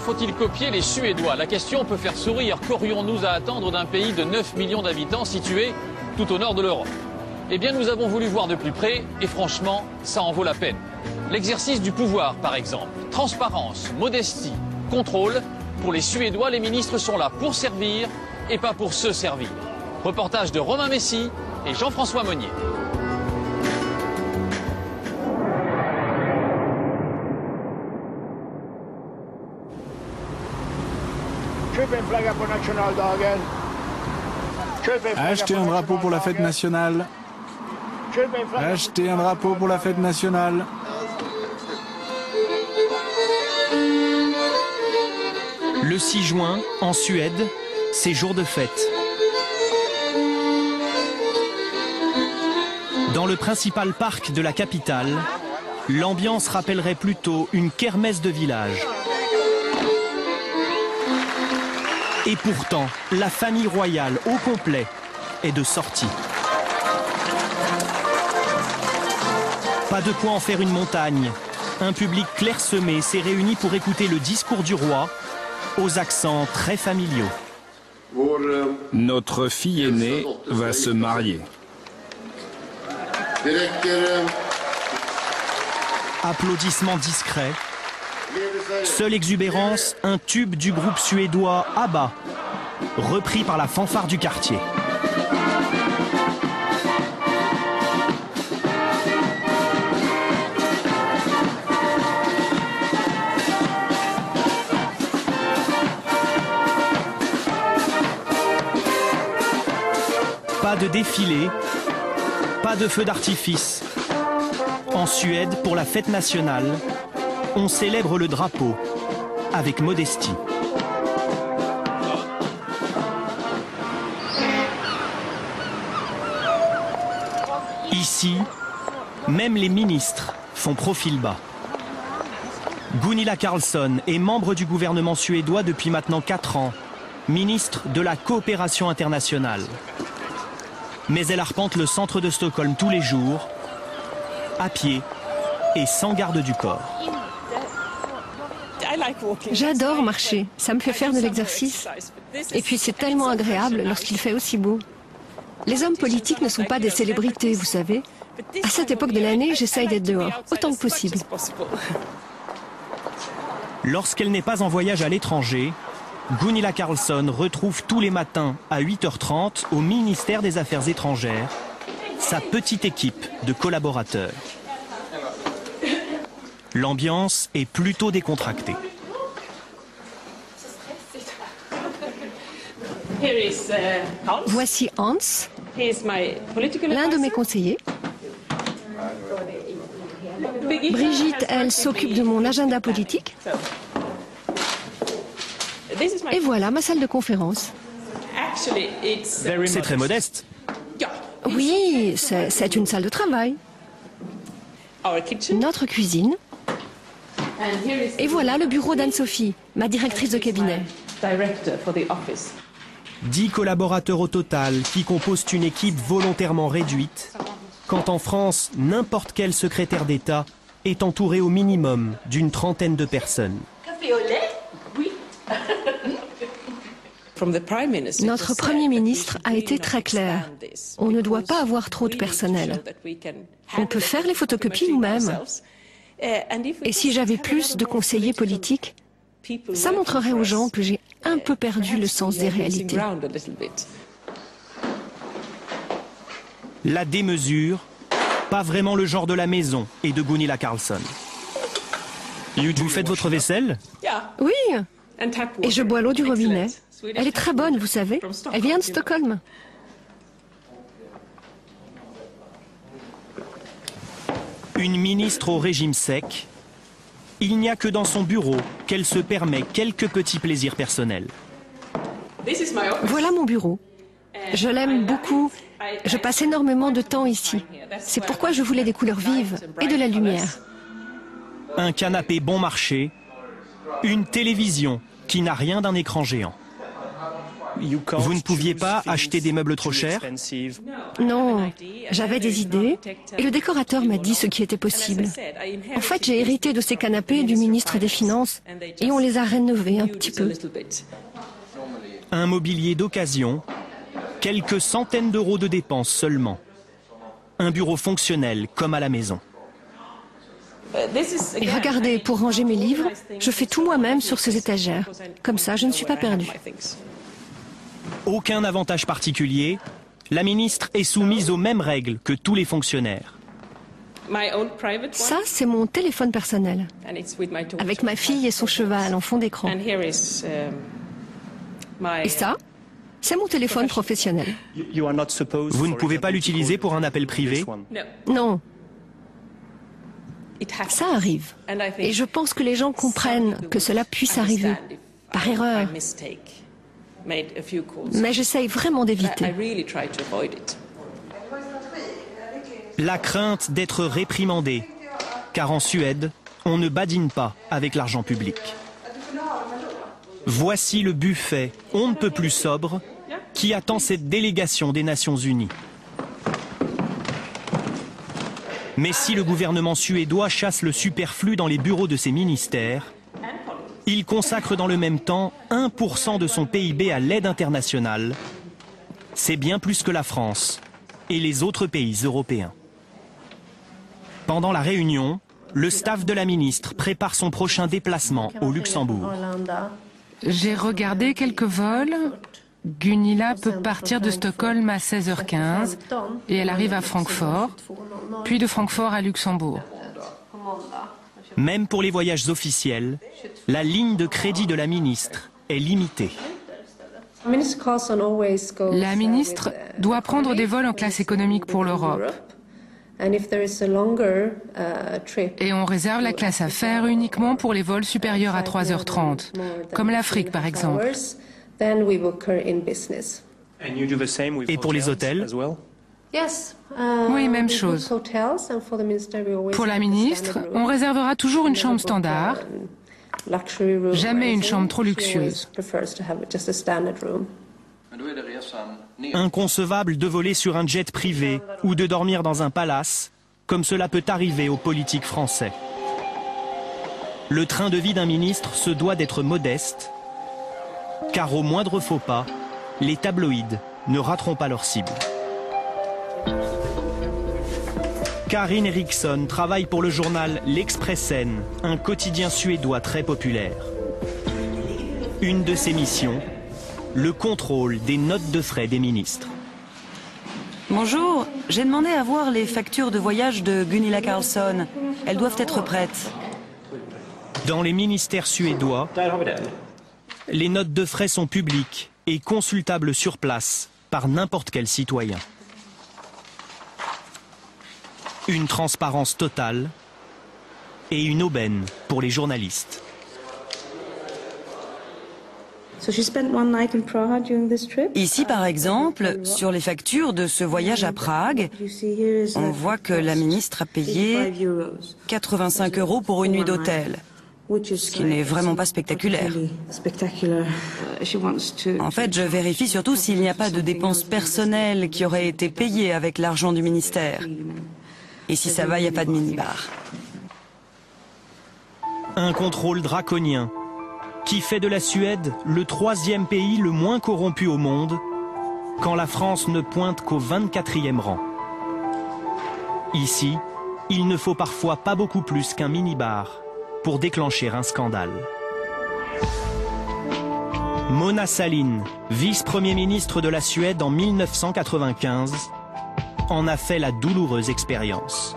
faut-il copier les Suédois? La question peut faire sourire. Qu'aurions-nous à attendre d'un pays de 9 millions d'habitants situé tout au nord de l'Europe? Eh bien, nous avons voulu voir de plus près et franchement, ça en vaut la peine. L'exercice du pouvoir, par exemple. Transparence, modestie, contrôle. Pour les Suédois, les ministres sont là pour servir et pas pour se servir. Reportage de Romain Messi et Jean-François Monnier. Achetez un drapeau pour la fête nationale. Achetez un drapeau pour la fête nationale. Le 6 juin, en Suède, c'est jour de fête. Dans le principal parc de la capitale, l'ambiance rappellerait plutôt une kermesse de village. Et pourtant, la famille royale au complet est de sortie. Pas de quoi en faire une montagne. Un public clairsemé s'est réuni pour écouter le discours du roi, aux accents très familiaux. Notre fille aînée va se marier. Applaudissements discrets. Seule exubérance, un tube du groupe suédois ABBA, repris par la fanfare du quartier. Pas de défilé, pas de feu d'artifice. En Suède, pour la fête nationale, on célèbre le drapeau avec modestie. Ici, même les ministres font profil bas. Gunilla Carlsson est membre du gouvernement suédois depuis maintenant 4 ans, ministre de la coopération internationale. Mais elle arpente le centre de Stockholm tous les jours, à pied et sans garde du corps. J'adore marcher, ça me fait faire de l'exercice. Et puis c'est tellement agréable lorsqu'il fait aussi beau. Les hommes politiques ne sont pas des célébrités, vous savez. À cette époque de l'année, j'essaye d'être dehors, autant que possible. Lorsqu'elle n'est pas en voyage à l'étranger, Gunilla Carlsson retrouve tous les matins à 8h30 au ministère des Affaires étrangères sa petite équipe de collaborateurs. L'ambiance est plutôt décontractée. Voici Hans, l'un de mes conseillers. Brigitte, elle s'occupe de mon agenda politique. Et voilà ma salle de conférence. C'est très modeste. Oui, c'est une salle de travail. Notre cuisine. Et voilà le bureau d'Anne-Sophie, ma directrice de cabinet. 10 collaborateurs au total qui composent une équipe volontairement réduite, quand en France, n'importe quel secrétaire d'État est entouré au minimum d'une 30aine de personnes. Café au lait? Oui. Notre Premier ministre a été très clair. On ne doit pas avoir trop de personnel. On peut faire les photocopies nous-mêmes. Et si j'avais plus de conseillers politiques, ça montrerait aux gens que j'ai un peu perdu le sens des réalités. La démesure, pas vraiment le genre de la maison et de Gunilla Carlsson. Vous faites votre vaisselle? Oui, et je bois l'eau du robinet. Elle est très bonne, vous savez. Elle vient de Stockholm. Une ministre au régime sec. Il n'y a que dans son bureau qu'elle se permet quelques petits plaisirs personnels. Voilà mon bureau. Je l'aime beaucoup. Je passe énormément de temps ici. C'est pourquoi je voulais des couleurs vives et de la lumière. Un canapé bon marché, une télévision qui n'a rien d'un écran géant. Vous ne pouviez pas acheter des meubles trop chers? Non, j'avais des idées et le décorateur m'a dit ce qui était possible. En fait, j'ai hérité de ces canapés du ministre des Finances et on les a rénovés un petit peu. Un mobilier d'occasion, quelques centaines d'euros de dépenses seulement. Un bureau fonctionnel comme à la maison. Et regardez, pour ranger mes livres, je fais tout moi-même sur ces étagères. Comme ça, je ne suis pas perdue. Aucun avantage particulier, la ministre est soumise aux mêmes règles que tous les fonctionnaires. Ça, c'est mon téléphone personnel, avec ma fille et son cheval en fond d'écran. Et ça, c'est mon téléphone professionnel. Vous ne pouvez pas l'utiliser pour un appel privé? Non. Ça arrive. Et je pense que les gens comprennent que cela puisse arriver, par erreur. Mais j'essaye vraiment d'éviter. La crainte d'être réprimandé, car en Suède, on ne badine pas avec l'argent public. Voici le buffet, on ne peut plus sobre, qui attend cette délégation des Nations Unies. Mais si le gouvernement suédois chasse le superflu dans les bureaux de ses ministères, il consacre dans le même temps 1% de son PIB à l'aide internationale. C'est bien plus que la France et les autres pays européens. Pendant la réunion, le staff de la ministre prépare son prochain déplacement au Luxembourg. J'ai regardé quelques vols. Gunilla peut partir de Stockholm à 16h15 et elle arrive à Francfort, puis de Francfort à Luxembourg. Même pour les voyages officiels, la ligne de crédit de la ministre est limitée. La ministre doit prendre des vols en classe économique pour l'Europe. Et on réserve la classe affaires uniquement pour les vols supérieurs à 3h30, comme l'Afrique par exemple. Et pour les hôtels? Oui, même chose. Pour la ministre, on réservera toujours une chambre standard, jamais une chambre trop luxueuse. Inconcevable de voler sur un jet privé ou de dormir dans un palace, comme cela peut arriver aux politiques français. Le train de vie d'un ministre se doit d'être modeste, car au moindre faux pas, les tabloïds ne rateront pas leur cible. Karin Eriksson travaille pour le journal L'Expressen, un quotidien suédois très populaire. Une de ses missions, le contrôle des notes de frais des ministres. Bonjour, j'ai demandé à voir les factures de voyage de Gunilla Carlsson. Elles doivent être prêtes. Dans les ministères suédois, les notes de frais sont publiques et consultables sur place par n'importe quel citoyen. Une transparence totale et une aubaine pour les journalistes. Ici, par exemple, sur les factures de ce voyage à Prague, on voit que la ministre a payé 85 € pour une nuit d'hôtel, ce qui n'est vraiment pas spectaculaire. En fait, je vérifie surtout s'il n'y a pas de dépenses personnelles qui auraient été payées avec l'argent du ministère. Et si ça va, il n'y a pas de minibar. Un contrôle draconien qui fait de la Suède le 3e pays le moins corrompu au monde, quand la France ne pointe qu'au 24e rang. Ici, il ne faut parfois pas beaucoup plus qu'un minibar pour déclencher un scandale. Mona Sahlin, vice-premier ministre de la Suède en 1995, en a fait la douloureuse expérience.